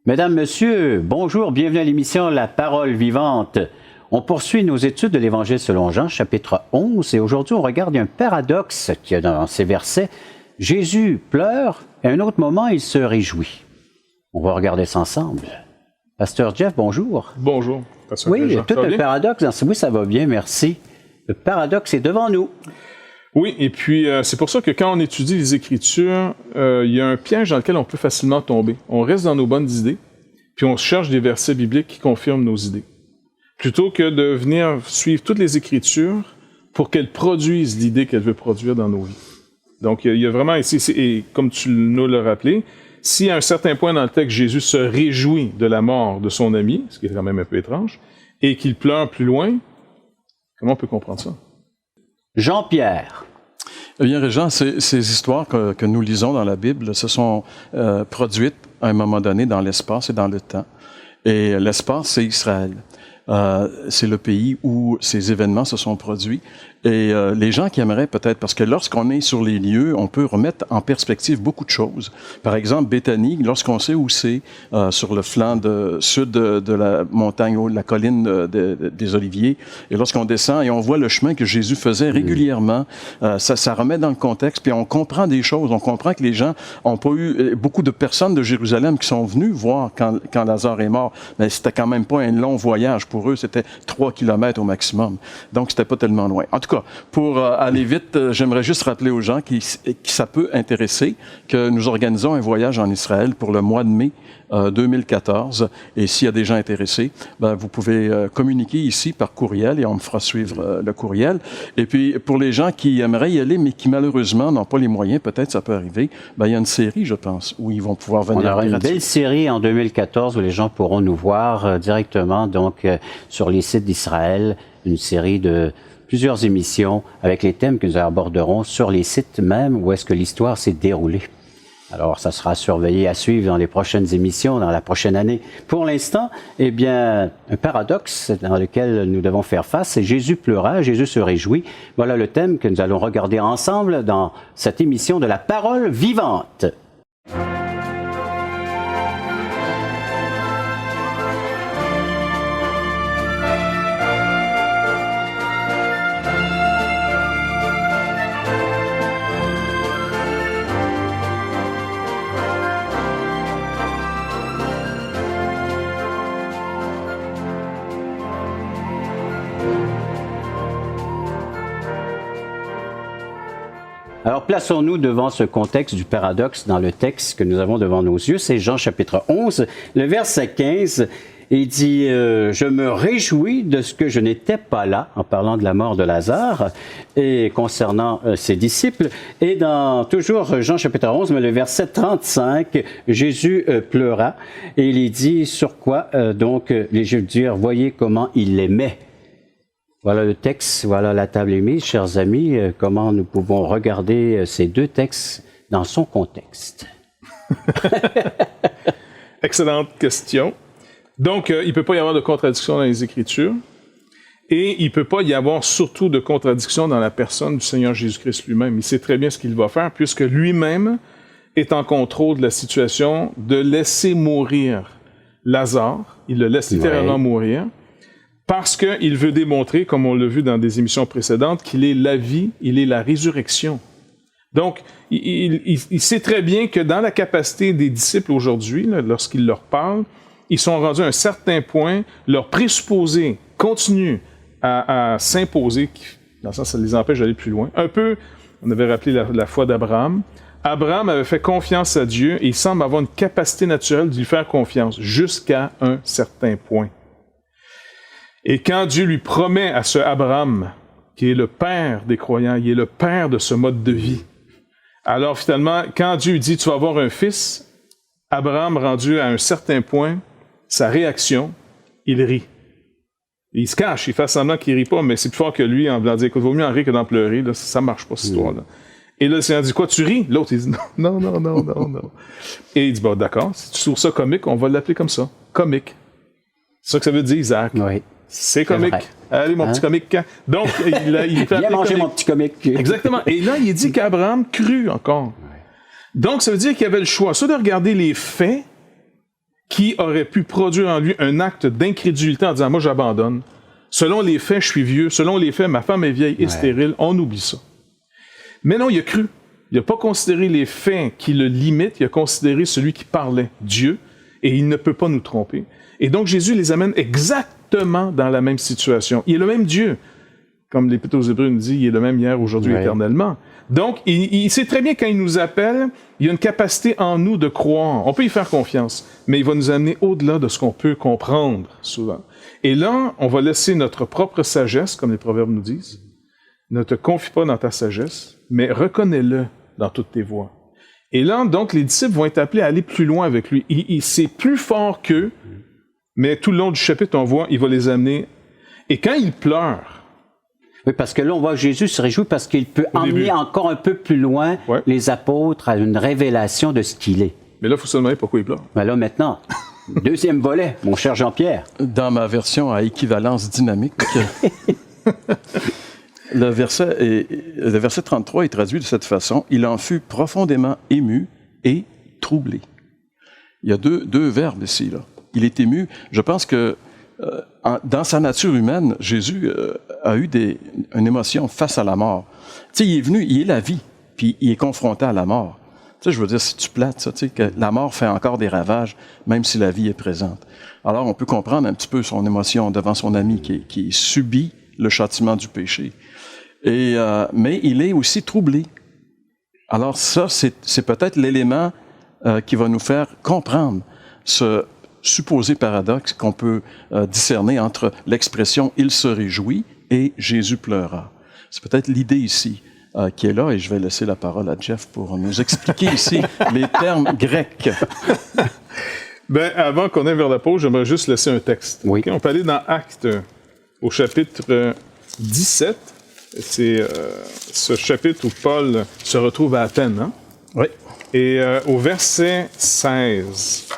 Mesdames, Messieurs, bonjour, bienvenue à l'émission La Parole vivante. On poursuit nos études de l'Évangile selon Jean, chapitre 11, et aujourd'hui on regarde un paradoxe qu'il y a dans ces versets. Jésus pleure, et à un autre moment il se réjouit. On va regarder ça ensemble. Pasteur Jeff, bonjour. Bonjour. Pasteur Oui, Jean, tout un paradoxe. Oui, ça va bien, merci. Le paradoxe est devant nous. Oui, et puis c'est pour ça que quand on étudie les Écritures, il y a un piège dans lequel on peut facilement tomber. On reste dans nos bonnes idées, puis on cherche des versets bibliques qui confirment nos idées. Plutôt que de venir suivre toutes les Écritures pour qu'elles produisent l'idée qu'elles veulent produire dans nos vies. Donc, il y a vraiment ici, et comme tu nous l'as rappelé, si à un certain point dans le texte, Jésus se réjouit de la mort de son ami, ce qui est quand même un peu étrange, et qu'il pleure plus loin, comment on peut comprendre ça? Jean-Pierre. Eh bien, Régent, ces histoires que nous lisons dans la Bible se sont produites à un moment donné dans l'espace et dans le temps. Et l'espace, c'est Israël. C'est le pays où ces événements se sont produits. Et les gens qui aimeraient peut-être, parce que lorsqu'on est sur les lieux, on peut remettre en perspective beaucoup de choses. Par exemple, Béthanie, lorsqu'on sait où c'est, sur le flanc sud de la montagne, de la colline des Oliviers, et lorsqu'on descend et on voit le chemin que Jésus faisait régulièrement, ça remet dans le contexte, puis on comprend des choses. On comprend que les gens n'ont pas eu... Beaucoup de personnes de Jérusalem qui sont venues voir quand Lazare est mort, mais c'était quand même pas un long voyage pour eux, c'était 3 kilomètres au maximum. Donc, c'était pas tellement loin. En tout cas, pour aller vite, j'aimerais juste rappeler aux gens qui ça peut intéresser que nous organisons un voyage en Israël pour le mois de mai 2014. Et s'il y a des gens intéressés, vous pouvez communiquer ici par courriel et on me fera suivre le courriel. Et puis, pour les gens qui aimeraient y aller, mais qui malheureusement n'ont pas les moyens, peut-être ça peut arriver, il y a une série, je pense, où ils vont pouvoir venir. On aura une belle série en 2014 où les gens pourront nous voir directement donc sur les sites d'Israël, une série de plusieurs émissions avec les thèmes que nous aborderons sur les sites même où est-ce que l'histoire s'est déroulée. Alors, ça sera surveillé à suivre dans les prochaines émissions, dans la prochaine année. Pour l'instant, eh bien, un paradoxe dans lequel nous devons faire face, c'est Jésus pleura, Jésus se réjouit. Voilà le thème que nous allons regarder ensemble dans cette émission de la Parole vivante. Alors, plaçons-nous devant ce contexte du paradoxe dans le texte que nous avons devant nos yeux. C'est Jean chapitre 11, le verset 15. Il dit « Je me réjouis de ce que je n'étais pas là », en parlant de la mort de Lazare, et concernant ses disciples. Et dans toujours Jean chapitre 11, mais le verset 35, Jésus pleura, et il dit sur quoi donc les Juifs dirent « Voyez comment il l'aimait ». Voilà le texte, voilà la table est mise, chers amis. Comment nous pouvons regarder ces deux textes dans son contexte? Excellente question. Donc, il ne peut pas y avoir de contradiction dans les Écritures et il ne peut pas y avoir surtout de contradiction dans la personne du Seigneur Jésus-Christ lui-même. Il sait très bien ce qu'il va faire puisque lui-même est en contrôle de la situation de laisser mourir Lazare. Il le laisse littéralement mourir. Parce qu'il veut démontrer, comme on l'a vu dans des émissions précédentes, qu'il est la vie, il est la résurrection. Donc, il sait très bien que dans la capacité des disciples aujourd'hui, lorsqu'il leur parle, ils sont rendus à un certain point, leurs présupposés continuent à s'imposer, dans le sens ça les empêche d'aller plus loin. Un peu, on avait rappelé la foi d'Abraham. Abraham avait fait confiance à Dieu et il semble avoir une capacité naturelle de lui faire confiance jusqu'à un certain point. Et quand Dieu lui promet à ce Abraham, qui est le père des croyants, il est le père de ce mode de vie, alors finalement, quand Dieu dit « tu vas avoir un fils », Abraham, rendu à un certain point, sa réaction, il rit. Il se cache, il fait semblant qu'il rit pas, mais c'est plus fort que lui en voulant dire « écoute, il vaut mieux en rire que d'en pleurer, là, ça marche pas cette histoire-là ». Et là, le Seigneur dit « quoi, tu ris ?» L'autre, il dit « non. » Et il dit « bon, d'accord, si tu trouves ça comique, on va l'appeler comme ça, comique. » C'est ça que ça veut dire, Isaac. Oui. C'est comique. Allez, mon petit comique. Donc, il fait bien manger mon petit comique. Exactement. Et là, il dit qu'Abraham crut encore. Donc, ça veut dire qu'il y avait le choix, soit de regarder les faits qui aurait pu produire en lui un acte d'incrédulité en disant « Moi, j'abandonne. Selon les faits, je suis vieux. Selon les faits, ma femme est vieille et stérile. On oublie ça. » Mais non, il a cru. Il n'a pas considéré les faits qui le limitent. Il a considéré celui qui parlait, Dieu, et il ne peut pas nous tromper. Et donc, Jésus les amène exactement dans la même situation. Il est le même Dieu. Comme l'Épître aux Hébreux nous dit, il est le même hier, aujourd'hui, éternellement. Donc, il sait très bien quand il nous appelle, il y a une capacité en nous de croire. On peut y faire confiance, mais il va nous amener au-delà de ce qu'on peut comprendre souvent. Et là, on va laisser notre propre sagesse, comme les proverbes nous disent. Ne te confie pas dans ta sagesse, mais reconnais-le dans toutes tes voies. Et là, donc, les disciples vont être appelés à aller plus loin avec lui. C'est plus fort qu'eux, mais tout le long du chapitre, on voit, il va les amener. Et quand ils pleurent, oui, parce que là, on voit que Jésus se réjouit parce qu'il peut emmener encore un peu plus loin les apôtres à une révélation de ce qu'il est. Mais là, il faut se demander pourquoi ils pleurent. Ben là, maintenant, deuxième volet, mon cher Jean-Pierre. Dans ma version à équivalence dynamique, le verset 33 est traduit de cette façon. « Il en fut profondément ému et troublé. » Il y a deux verbes ici, là. Il est ému. Je pense que dans sa nature humaine, Jésus a eu une émotion face à la mort. Tu sais, il est venu, il est la vie, puis il est confronté à la mort. Tu sais, je veux dire, c'est-tu plate, ça, tu sais, que la mort fait encore des ravages, même si la vie est présente. Alors, on peut comprendre un petit peu son émotion devant son ami qui subit le châtiment du péché. Mais il est aussi troublé. Alors ça, c'est peut-être l'élément qui va nous faire comprendre ce supposé paradoxe qu'on peut discerner entre l'expression « il se réjouit » et « Jésus pleura ». C'est peut-être l'idée ici qui est là, et je vais laisser la parole à Jeff pour nous expliquer ici les termes grecs. Ben, avant qu'on aille vers la pause, j'aimerais juste laisser un texte. Oui. Okay? On peut aller dans Actes, au chapitre 17. C'est ce chapitre où Paul se retrouve à Athènes. Hein? Oui. Et au verset 16,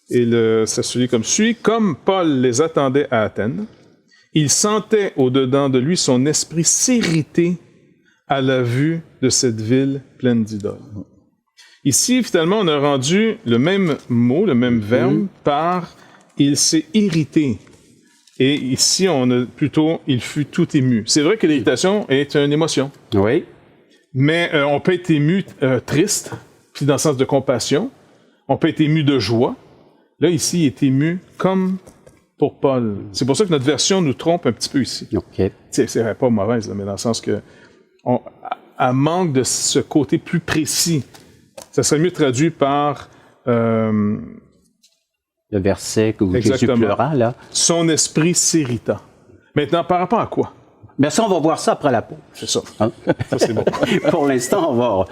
c'est celui comme suit. « Comme Paul les attendait à Athènes, il sentait au-dedans de lui son esprit s'irriter à la vue de cette ville pleine d'idoles. » Ici, finalement, on a rendu le même mot, le même verbe, par « il s'est irrité ». Et ici, on a plutôt « il fut tout ému ». C'est vrai que l'irritation est une émotion. Oui. Mais on peut être ému triste, puis dans le sens de compassion. On peut être ému de joie. Là, ici, il est ému comme pour Paul. C'est pour ça que notre version nous trompe un petit peu ici. OK. C'est pas mauvaise, là, mais dans le sens que elle manque de ce côté plus précis. Ça serait mieux traduit par... le verset où Jésus pleura, là. Son esprit s'irrita. Maintenant, par rapport à quoi? Bien ça, on va voir ça après la pause. C'est ça. Hein? Ça, c'est bon. Pour l'instant, on va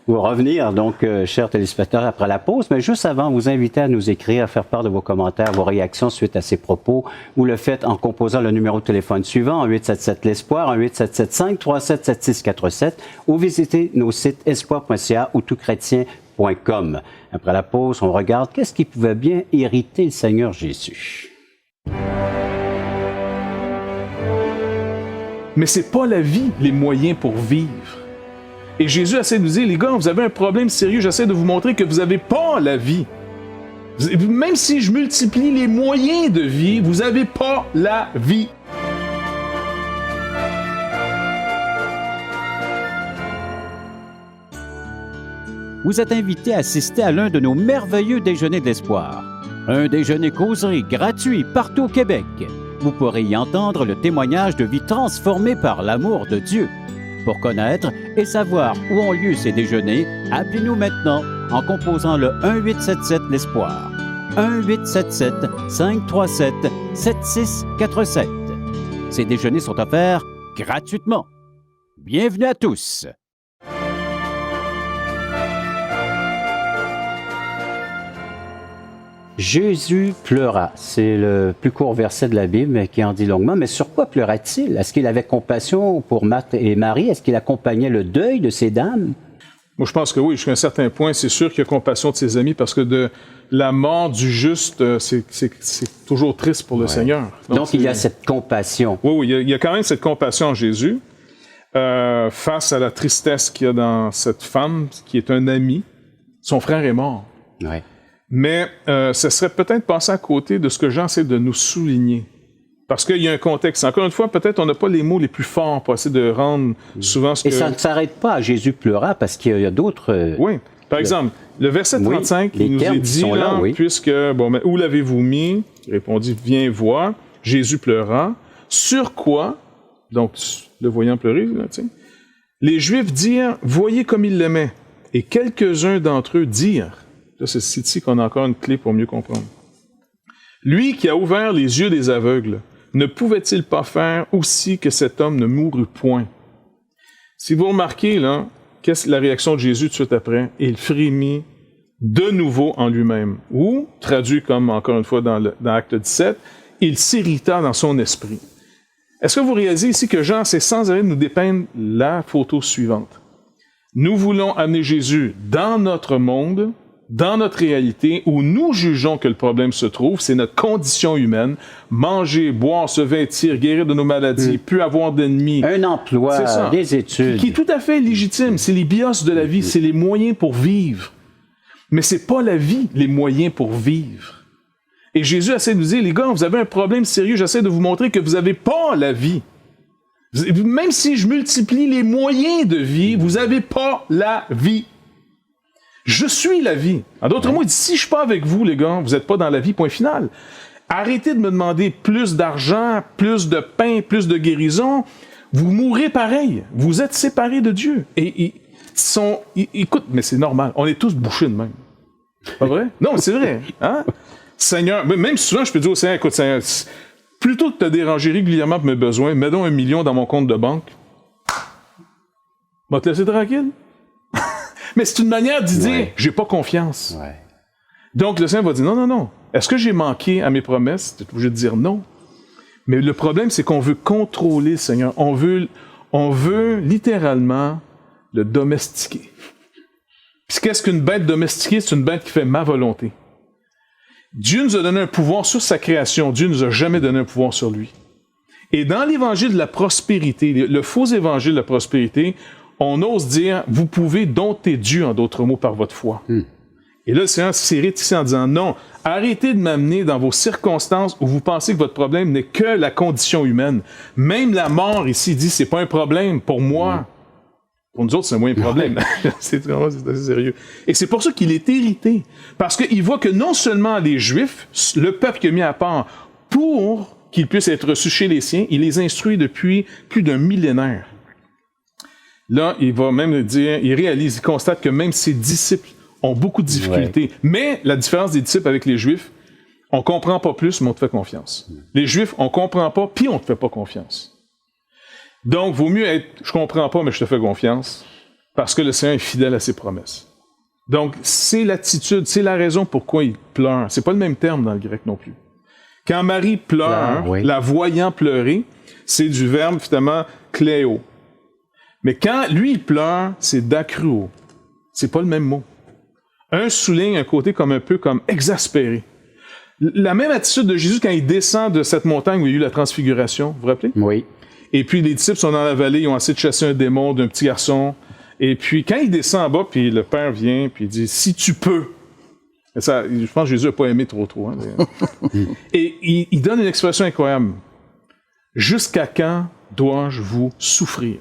revenir, donc, chers téléspectateurs, après la pause. Mais juste avant, vous inviter à nous écrire, à faire part de vos commentaires, vos réactions suite à ces propos. Vous le faites en composant le numéro de téléphone suivant, 1-877-L'Espoir, 1-877-537-7647, ou visitez nos sites espoir.ca ou toutchrétien.com. Après la pause, on regarde qu'est-ce qui pouvait bien irriter le Seigneur Jésus. Mais c'est pas la vie, les moyens pour vivre. Et Jésus essaie de nous dire, les gars, vous avez un problème sérieux, j'essaie de vous montrer que vous n'avez pas la vie. Même si je multiplie les moyens de vie, vous n'avez pas la vie. Vous êtes invité à assister à l'un de nos merveilleux déjeuners d'espoir. Un déjeuner causerie gratuit partout au Québec. Vous pourrez y entendre le témoignage de vie transformée par l'amour de Dieu. Pour connaître et savoir où ont lieu ces déjeuners, appelez-nous maintenant en composant le 1-877-l'Espoir. 1-877-537-7647. Ces déjeuners sont offerts gratuitement. Bienvenue à tous! Jésus pleura. C'est le plus court verset de la Bible qui en dit longuement. Mais sur quoi pleura-t-il? Est-ce qu'il avait compassion pour Marthe et Marie? Est-ce qu'il accompagnait le deuil de ces dames? Moi, je pense que oui, jusqu'à un certain point, c'est sûr qu'il a compassion de ses amis parce que de la mort du juste, c'est toujours triste pour le Seigneur. Donc il y a cette compassion. Oui, il y a quand même cette compassion en Jésus face à la tristesse qu'il y a dans cette femme qui est un ami. Son frère est mort. Oui. Mais ce serait peut-être passer à côté de ce que Jean essaie de nous souligner. Parce qu'il y a un contexte. Encore une fois, peut-être on n'a pas les mots les plus forts pour essayer de rendre souvent ce que... Et ça ne s'arrête pas à Jésus pleura, parce qu'il y a d'autres... Oui. Par exemple, le verset 35, les il nous termes est qui dit, sont là, oui. puisque, bon, mais où l'avez-vous mis? Il répondit, viens voir. Jésus pleura. Sur quoi? Donc, le voyant pleurer, là, tu sais. Les Juifs dirent, voyez comme il l'aimait. Et quelques-uns d'entre eux dirent, là, c'est ici qu'on a encore une clé pour mieux comprendre. Lui qui a ouvert les yeux des aveugles, ne pouvait-il pas faire aussi que cet homme ne mourût point? Si vous remarquez, là, qu'est-ce la réaction de Jésus tout de suite après? Il frémit de nouveau en lui-même. Ou, traduit comme, encore une fois, dans Acte 17, il s'irrita dans son esprit. Est-ce que vous réalisez ici que Jean essaie sans arrêt de nous dépeindre la photo suivante? Nous voulons amener Jésus dans notre monde, dans notre réalité, où nous jugeons que le problème se trouve, c'est notre condition humaine. Manger, boire, se vêtir, guérir de nos maladies, plus avoir d'ennemis. Un emploi, des études. Qui est tout à fait légitime. C'est les bios de la vie, c'est les moyens pour vivre. Mais c'est pas la vie, les moyens pour vivre. Et Jésus essaie de nous dire, les gars, vous avez un problème sérieux, j'essaie de vous montrer que vous n'avez pas la vie. Même si je multiplie les moyens de vie, vous n'avez pas la vie. Je suis la vie. En d'autres mots, il dit, si je ne suis pas avec vous, les gars, vous n'êtes pas dans la vie, point final. Arrêtez de me demander plus d'argent, plus de pain, plus de guérison. Vous mourrez pareil. Vous êtes séparés de Dieu. Et écoute, mais c'est normal. On est tous bouchés de même. Pas vrai? Non, mais c'est vrai. Hein? Seigneur, même souvent, je peux dire au Seigneur, écoute, Seigneur, plutôt que de te déranger régulièrement pour mes besoins, mets donc 1 million dans mon compte de banque. Va te laisser tranquille. Mais c'est une manière de dire, j'ai pas confiance. Ouais. Donc, le Seigneur va dire, non. Est-ce que j'ai manqué à mes promesses? Tu es obligé de dire non. Mais le problème, c'est qu'on veut contrôler le Seigneur. On veut littéralement le domestiquer. Puis qu'est-ce qu'une bête domestiquée? C'est une bête qui fait ma volonté. Dieu nous a donné un pouvoir sur sa création. Dieu nous a jamais donné un pouvoir sur lui. Et dans l'évangile de la prospérité, le faux évangile de la prospérité, on ose dire, vous pouvez dompter Dieu, en d'autres mots, par votre foi. Et là, le Seigneur s'est réticent en disant, non, arrêtez de m'amener dans vos circonstances où vous pensez que votre problème n'est que la condition humaine. Même la mort, ici, dit, c'est pas un problème pour moi. Pour nous autres, c'est moins un problème. C'est assez sérieux. Et c'est pour ça qu'il est irrité. Parce qu'il voit que non seulement les Juifs, le peuple qu'il a mis à part pour qu'ils puissent être reçus chez les siens, il les instruit depuis plus d'un millénaire. Là, il va même dire, il constate que même ses disciples ont beaucoup de difficultés. Ouais. Mais la différence des disciples avec les Juifs, on comprend pas plus, mais on te fait confiance. Les Juifs, on comprend pas, puis on te fait pas confiance. Donc, vaut mieux être, je comprends pas, mais je te fais confiance, parce que le Seigneur est fidèle à ses promesses. Donc, c'est l'attitude, c'est la raison pourquoi il pleure. C'est pas le même terme dans le grec non plus. Quand Marie pleure, la voyant pleurer, c'est du verbe, finalement, kléo. Mais quand lui, il pleure, c'est dakruo. C'est pas le même mot. Un souligne un côté comme un peu comme exaspéré. La même attitude de Jésus quand il descend de cette montagne où il y a eu la transfiguration, vous vous rappelez? Oui. Et puis les disciples sont dans la vallée, ils ont essayé de chasser un démon d'un petit garçon. Et puis quand il descend en bas, puis le Père vient, puis il dit « Si tu peux ». Ça, je pense que Jésus n'a pas aimé trop. Hein, et il donne une expression incroyable. « Jusqu'à quand dois-je vous souffrir »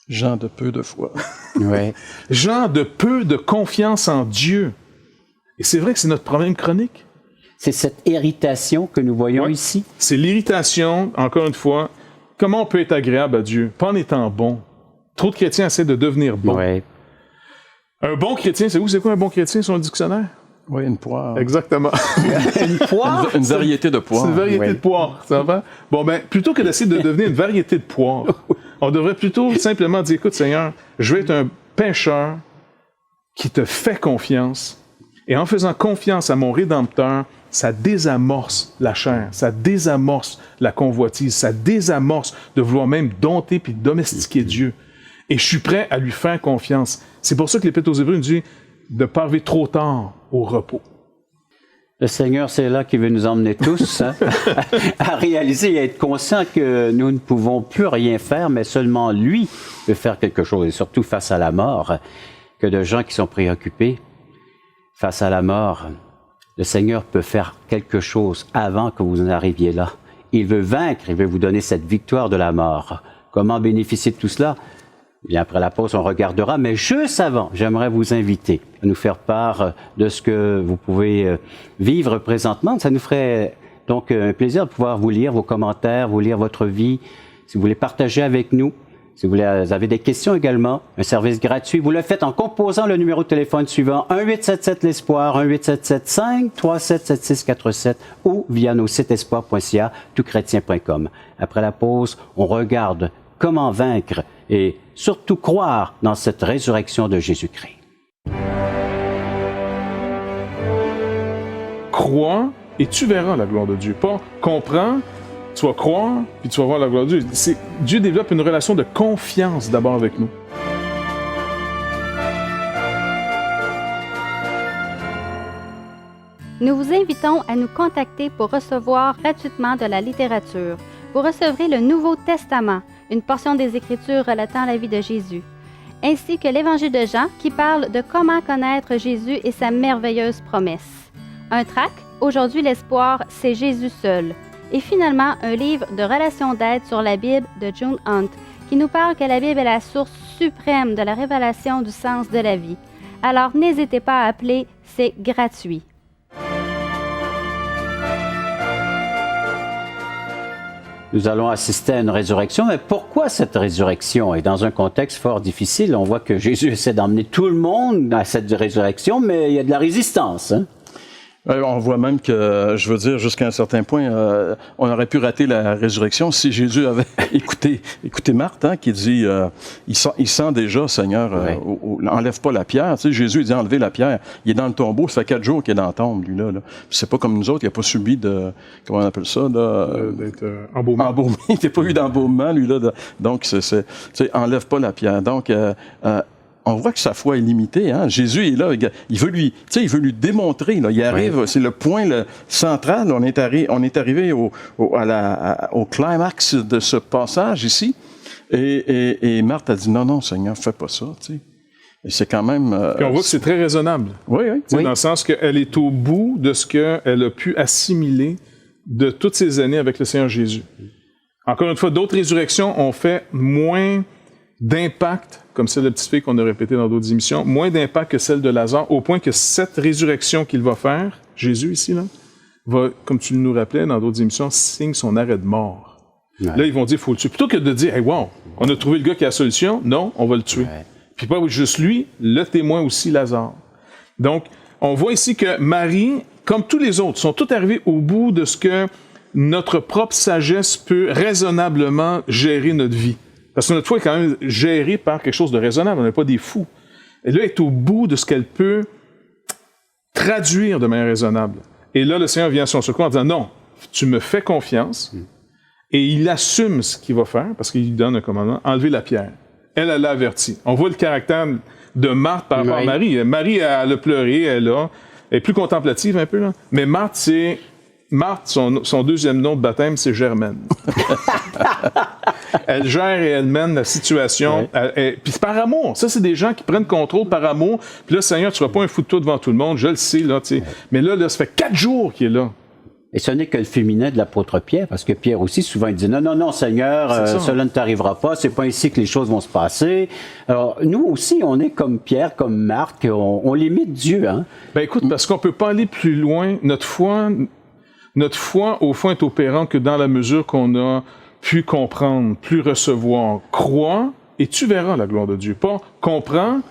Gens de peu de foi. Ouais. Gens de peu de confiance en Dieu. Et c'est vrai que c'est notre problème chronique. C'est cette irritation que nous voyons ici. C'est l'irritation, encore une fois. Comment on peut être agréable à Dieu? Pas en étant bon. Trop de chrétiens essaient de devenir bons. Ouais. Un bon chrétien, c'est quoi un bon chrétien sur le dictionnaire? Oui, une poire. Exactement. Une poire? Une variété de poires. C'est une variété de poires, ça va? Bon, ben, plutôt que d'essayer de devenir une variété de poires, on devrait plutôt simplement dire, écoute, Seigneur, je vais être un pécheur qui te fait confiance. Et en faisant confiance à mon Rédempteur, ça désamorce la chair, ça désamorce la convoitise, ça désamorce de vouloir même dompter puis domestiquer Dieu. Et je suis prêt à lui faire confiance. C'est pour ça que l'Épître aux Hébreux nous dit de ne pas arriver trop tard au repos. Le Seigneur, c'est là qu'il veut nous emmener tous à réaliser et à être conscient que nous ne pouvons plus rien faire, mais seulement lui peut faire quelque chose, et surtout face à la mort, que de gens qui sont préoccupés. face à la mort, le Seigneur peut faire quelque chose avant que vous en arriviez là. Il veut vaincre, il veut vous donner cette victoire de la mort. Comment bénéficier de tout cela? Bien, après la pause, on regardera, mais juste avant, j'aimerais vous inviter à nous faire part de ce que vous pouvez vivre présentement. Ça nous ferait donc un plaisir de pouvoir vous lire vos commentaires, vous lire votre vie. Si vous voulez partager avec nous, si vous avez des questions également, un service gratuit, vous le faites en composant le numéro de téléphone suivant 1-877-l'Espoir, 1-877-537-7647 ou via nos sites espoir.ca, toutchrétien.com. Après la pause, on regarde comment vaincre et surtout croire dans cette résurrection de Jésus-Christ. Crois et tu verras la gloire de Dieu. Pas comprends, tu vas croire, puis tu vas voir la gloire de Dieu. Dieu développe une relation de confiance d'abord avec nous. Nous vous invitons à nous contacter pour recevoir gratuitement de la littérature. Vous recevrez le Nouveau Testament, une portion des Écritures relatant la vie de Jésus, ainsi que l'Évangile de Jean qui parle de comment connaître Jésus et sa merveilleuse promesse. Un tract, Aujourd'hui l'espoir, c'est Jésus seul. Et finalement, un livre de relations d'aide sur la Bible de June Hunt, qui nous parle que la Bible est la source suprême de la révélation du sens de la vie. Alors n'hésitez pas à appeler, c'est gratuit. Nous allons assister à une résurrection, mais pourquoi cette résurrection est dans un contexte fort difficile? On voit que Jésus essaie d'emmener tout le monde à cette résurrection, mais il y a de la résistance, hein? On voit même que, je veux dire, jusqu'à un certain point, on aurait pu rater la résurrection si Jésus avait écouté Marthe, hein, qui dit, il sent déjà, Seigneur, enlève pas la pierre. Tu sais, Jésus, il dit, enlevez la pierre. Il est dans le tombeau, ça fait 4 jours qu'il est dans le tombe, lui, là. C'est pas comme nous autres, il n'a pas subi de, comment on appelle ça, là? D'être embaumé. Il n'a pas eu d'embaumement, lui, là. Donc, tu sais, enlève pas la pierre. Donc, on voit que sa foi est limitée. Hein? Jésus est là, il veut lui démontrer. Là, il arrive, c'est le point central. On est arrivé au climax de ce passage ici. Et Marthe a dit non, Seigneur, fais pas ça. Tu sais. Et c'est quand même. Puis on voit que c'est très raisonnable. Oui. Dans le sens qu'elle est au bout de ce qu'elle a pu assimiler de toutes ces années avec le Seigneur Jésus. Encore une fois, d'autres résurrections ont fait moins d'impact, comme celle de la petite fille qu'on a répétée dans d'autres émissions, moins d'impact que celle de Lazare, au point que cette résurrection qu'il va faire, Jésus ici, là, va, comme tu nous rappelais dans d'autres émissions, signe son arrêt de mort. Ouais. Là, ils vont dire, faut le tuer. Plutôt que de dire, hey, wow, on a trouvé le gars qui a la solution, non, on va le tuer. Ouais. Puis pas juste lui, le témoin aussi, Lazare. Donc, on voit ici que Marie, comme tous les autres, sont tous arrivés au bout de ce que notre propre sagesse peut raisonnablement gérer notre vie. Parce que notre foi est quand même gérée par quelque chose de raisonnable, on n'est pas des fous. Et là, elle est au bout de ce qu'elle peut traduire de manière raisonnable. Et là, le Seigneur vient à son secours en disant, non, tu me fais confiance, et il assume ce qu'il va faire, parce qu'il lui donne un commandement, enlever la pierre. Elle l'a averti. On voit le caractère de Marthe par rapport à Marie. Marie, elle a pleuré, elle est plus contemplative un peu, là. Mais Marthe, son deuxième nom de baptême, c'est Germaine. Elle gère et elle mène la situation. Puis par amour. Ça, c'est des gens qui prennent contrôle par amour. Puis là, Seigneur, tu ne seras pas un fou de toi devant tout le monde. Je le sais, là, tu sais. Mais là, ça fait 4 jours qu'il est là. Et ce n'est que le féminin de l'apôtre Pierre, parce que Pierre aussi, souvent, il dit non, Seigneur, cela ne t'arrivera pas, c'est pas ainsi que les choses vont se passer. Alors, nous aussi, on est comme Pierre, comme Marthe, on limite Dieu, hein? Ben écoute, parce qu'on peut pas aller plus loin. Notre foi, au fond, est opérante que dans la mesure qu'on a pu comprendre, plus recevoir. Crois, et tu verras la gloire de Dieu. Pas comprends,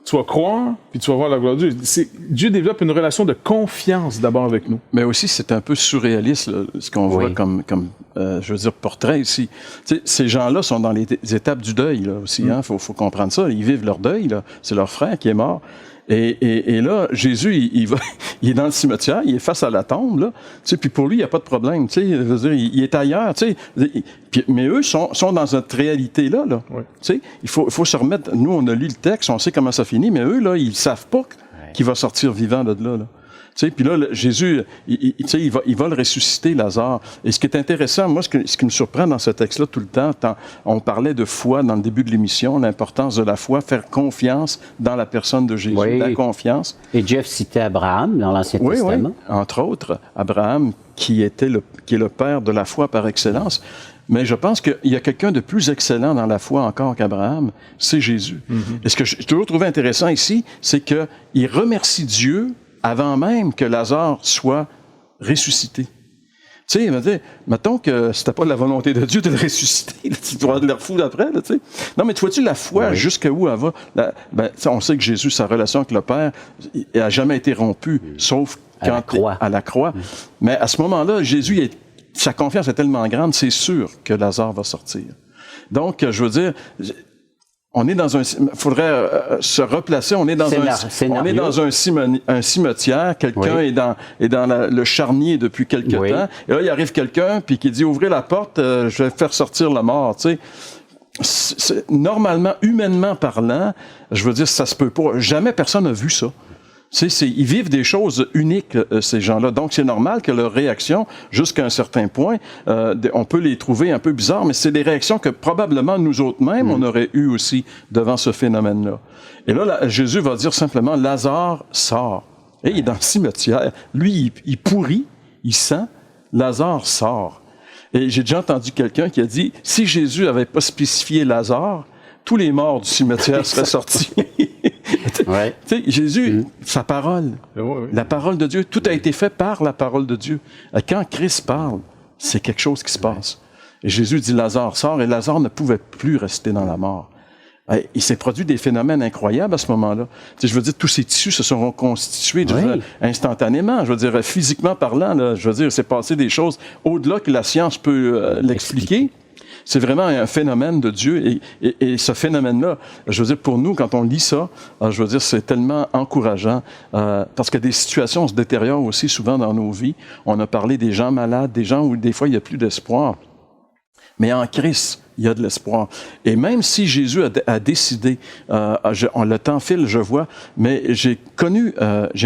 tu vas croire, puis tu vas voir la gloire de Dieu. Dieu développe une relation de confiance d'abord avec nous. Mais aussi, c'est un peu surréaliste, là, ce qu'on voit comme je veux dire, portrait ici. T'sais, ces gens-là sont dans les étapes du deuil, là, aussi. Hein? Faut comprendre ça. Ils vivent leur deuil, là. C'est leur frère qui est mort. Et là, Jésus, il est dans le cimetière, il est face à la tombe, là. Tu sais, puis pour lui, il n'y a pas de problème. Tu sais, je veux dire, il est ailleurs. Tu sais, mais eux sont dans cette réalité-là. Là. Ouais. Tu sais, il faut se remettre. Nous, on a lu le texte, on sait comment ça finit, mais eux, là, ils savent pas qu'il va sortir vivant de là. Tu sais, puis là, Jésus, il va le ressusciter, Lazare. Et ce qui est intéressant, moi, ce qui me surprend dans ce texte-là tout le temps, on parlait de foi dans le début de l'émission, l'importance de la foi, faire confiance dans la personne de Jésus, la confiance. Et Jeff citait Abraham dans l'Ancien Testament. Oui, entre autres, Abraham, qui est le père de la foi par excellence. Mais je pense qu'il y a quelqu'un de plus excellent dans la foi encore qu'Abraham, c'est Jésus. Mm-hmm. Et ce que j'ai toujours trouvé intéressant ici, c'est qu'il remercie Dieu avant même que Lazare soit ressuscité. Tu sais, il m'a dit, mettons que c'était pas la volonté de Dieu de le ressusciter, là, tu dois l'air fou d'après, là, tu sais. Non, mais tu vois-tu la foi, jusqu'où elle va? On sait que Jésus, sa relation avec le Père, elle n'a jamais été rompue, sauf à la croix. Mais à ce moment-là, Jésus, sa confiance est tellement grande, c'est sûr que Lazare va sortir. Donc, je veux dire, on est dans un... Il faudrait se replacer. On est dans un cimetière. Quelqu'un est dans le charnier depuis quelque temps. Et là, il arrive quelqu'un puis qui dit « Ouvrez la porte, je vais faire sortir le mort. » Tu sais, normalement, humainement parlant, je veux dire, ça se peut pas. Jamais personne n'a vu ça. Ils vivent des choses uniques, ces gens-là. Donc, c'est normal que leur réaction, jusqu'à un certain point, on peut les trouver un peu bizarres, mais c'est des réactions que probablement nous autres mêmes, on aurait eu aussi devant ce phénomène-là. Et là, Jésus va dire simplement, Lazare sort. Et il est dans le cimetière. Lui, il pourrit, il sent, Lazare sort. Et j'ai déjà entendu quelqu'un qui a dit, si Jésus n'avait pas spécifié Lazare, tous les morts du cimetière seraient sortis. Tu sais, Jésus, sa parole, la parole de Dieu, tout a été fait par la parole de Dieu. Quand Christ parle, c'est quelque chose qui se passe. Et Jésus dit, Lazare sort, et Lazare ne pouvait plus rester dans la mort. Il s'est produit des phénomènes incroyables à ce moment-là. Tu sais, je veux dire, tous ces tissus se sont reconstitués instantanément. Je veux dire, physiquement parlant, là, je veux dire, c'est passé des choses au-delà que la science peut l'expliquer. C'est vraiment un phénomène de Dieu. Et ce phénomène-là, je veux dire, pour nous, quand on lit ça, je veux dire, c'est tellement encourageant parce que des situations se détériorent aussi souvent dans nos vies. On a parlé des gens malades, des gens où des fois, il n'y a plus d'espoir. Mais en Christ, il y a de l'espoir. Et même si Jésus a décidé, le temps file, je vois, mais j'ai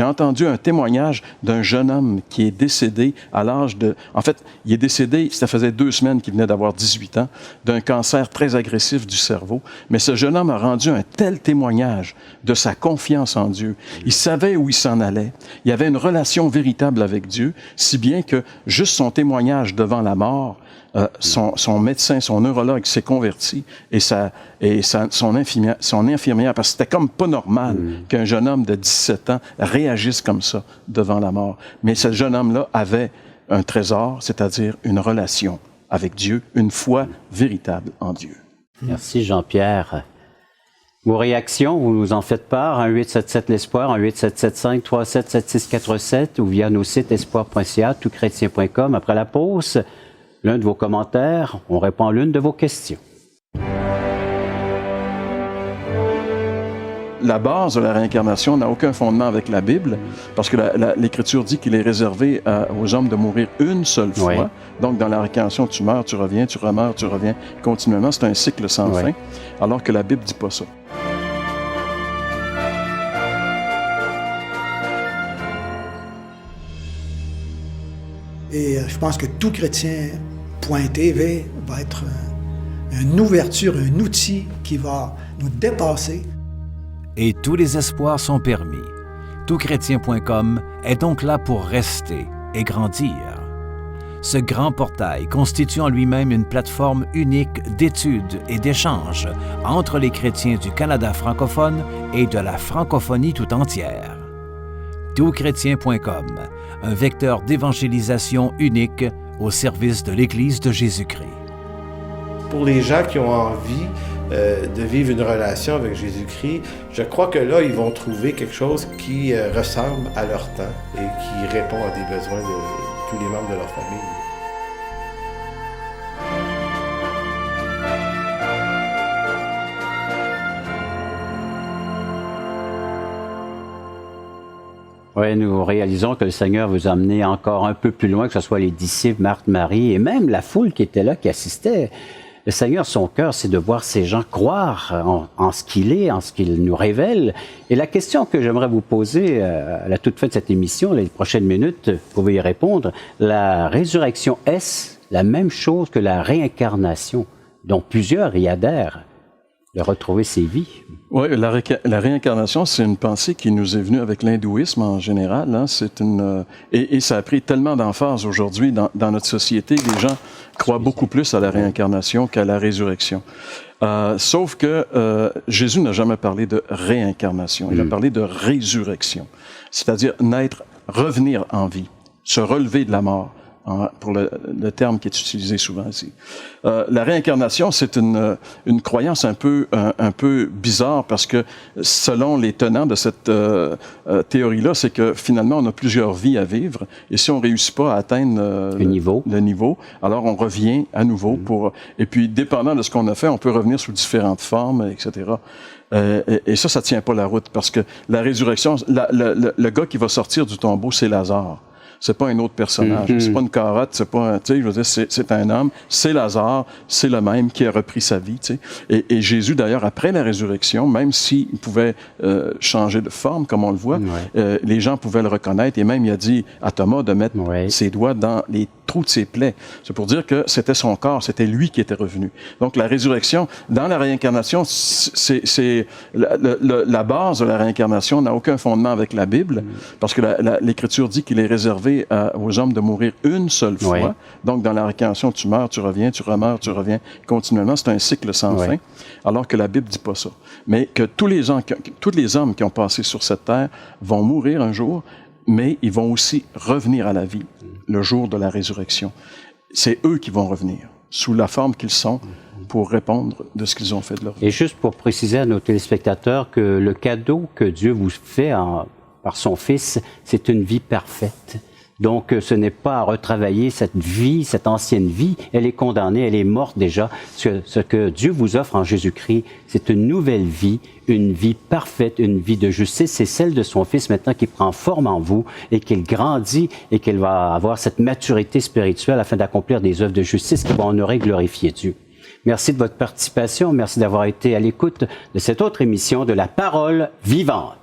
entendu un témoignage d'un jeune homme qui est décédé à l'âge de... En fait, il est décédé, ça faisait 2 semaines qu'il venait d'avoir 18 ans, d'un cancer très agressif du cerveau. Mais ce jeune homme a rendu un tel témoignage de sa confiance en Dieu. Il savait où il s'en allait. Il avait une relation véritable avec Dieu, si bien que juste son témoignage devant la mort, son médecin, son neurologue s'est converti et son infirmière, parce que c'était comme pas normal qu'un jeune homme de 17 ans réagisse comme ça devant la mort. Mais ce jeune homme-là avait un trésor, c'est-à-dire une relation avec Dieu, une foi véritable en Dieu. Merci Jean-Pierre. Vos réactions, vous nous en faites part, 1-877-l'Espoir, 1-877-537-7647 ou via nos sites espoir.ca, toutchrétien.com. Après la pause, l'un de vos commentaires, on répond à l'une de vos questions. La base de la réincarnation n'a aucun fondement avec la Bible, parce que l'Écriture dit qu'il est réservé aux hommes de mourir une seule fois. Oui. Donc, dans la réincarnation, tu meurs, tu reviens, tu remeurs, tu reviens continuellement. C'est un cycle sans fin, alors que la Bible ne dit pas ça. Et je pense que toutchrétien.tv va être une ouverture, un outil qui va nous dépasser. Et tous les espoirs sont permis. Toutchrétien.com est donc là pour rester et grandir. Ce grand portail constitue en lui-même une plateforme unique d'études et d'échanges entre les chrétiens du Canada francophone et de la francophonie tout entière. Toutchrétien.com, un vecteur d'évangélisation unique au service de l'Église de Jésus-Christ. Pour les gens qui ont envie de vivre une relation avec Jésus-Christ, je crois que là, ils vont trouver quelque chose qui ressemble à leur temps et qui répond à des besoins de tous les membres de leur famille. Oui, nous réalisons que le Seigneur vous a amené encore un peu plus loin, que ce soit les disciples, Marthe, Marie, et même la foule qui était là, qui assistait. Le Seigneur, son cœur, c'est de voir ces gens croire en ce qu'il est, en ce qu'il nous révèle. Et la question que j'aimerais vous poser à la toute fin de cette émission, les prochaines minutes, vous pouvez y répondre. La résurrection, est-ce la même chose que la réincarnation, dont plusieurs y adhèrent, de retrouver ses vies? Oui, la réincarnation, c'est une pensée qui nous est venue avec l'hindouisme en général. Hein. Et ça a pris tellement d'emphase aujourd'hui dans notre société. Les gens croient beaucoup plus à la réincarnation qu'à la résurrection. Sauf que Jésus n'a jamais parlé de réincarnation. Il a parlé de résurrection. C'est-à-dire naître, revenir en vie, se relever de la mort. Pour le terme qui est utilisé souvent ici. La réincarnation, c'est une croyance un peu bizarre parce que selon les tenants de cette théorie-là, c'est que finalement on a plusieurs vies à vivre et si on réussit pas à atteindre le niveau, alors on revient à nouveau et puis dépendant de ce qu'on a fait, on peut revenir sous différentes formes, etc. Et ça tient pas la route parce que la résurrection, le gars qui va sortir du tombeau, c'est Lazare. C'est pas un autre personnage, c'est pas une carotte, c'est pas, tu sais, je veux dire, c'est un homme, c'est Lazare, c'est le même qui a repris sa vie, tu sais. Et Jésus, d'ailleurs, après la résurrection, même s'il pouvait changer de forme, comme on le voit, les gens pouvaient le reconnaître, et même il a dit à Thomas de mettre ses doigts dans les trous de ses plaies. C'est pour dire que c'était son corps, c'était lui qui était revenu. Donc la résurrection, dans la réincarnation, c'est la base de la réincarnation n'a aucun fondement avec la Bible, parce que l'Écriture dit qu'il est réservé aux hommes de mourir une seule fois. Oui. Donc, dans la réincarnation, tu meurs, tu reviens, tu remeurs, tu reviens continuellement. C'est un cycle sans fin, alors que la Bible dit pas ça. Mais que tous les hommes qui ont passé sur cette terre vont mourir un jour, mais ils vont aussi revenir à la vie le jour de la résurrection. C'est eux qui vont revenir, sous la forme qu'ils sont, pour répondre de ce qu'ils ont fait de leur vie. Et juste pour préciser à nos téléspectateurs que le cadeau que Dieu vous fait par son Fils, c'est une vie parfaite. Donc, ce n'est pas à retravailler cette vie, cette ancienne vie. Elle est condamnée, elle est morte déjà. Ce que Dieu vous offre en Jésus-Christ, c'est une nouvelle vie, une vie parfaite, une vie de justice. C'est celle de son Fils maintenant qui prend forme en vous et qu'il grandit et qu'il va avoir cette maturité spirituelle afin d'accomplir des œuvres de justice qui vont honorer et glorifier Dieu. Merci de votre participation. Merci d'avoir été à l'écoute de cette autre émission de La Parole vivante.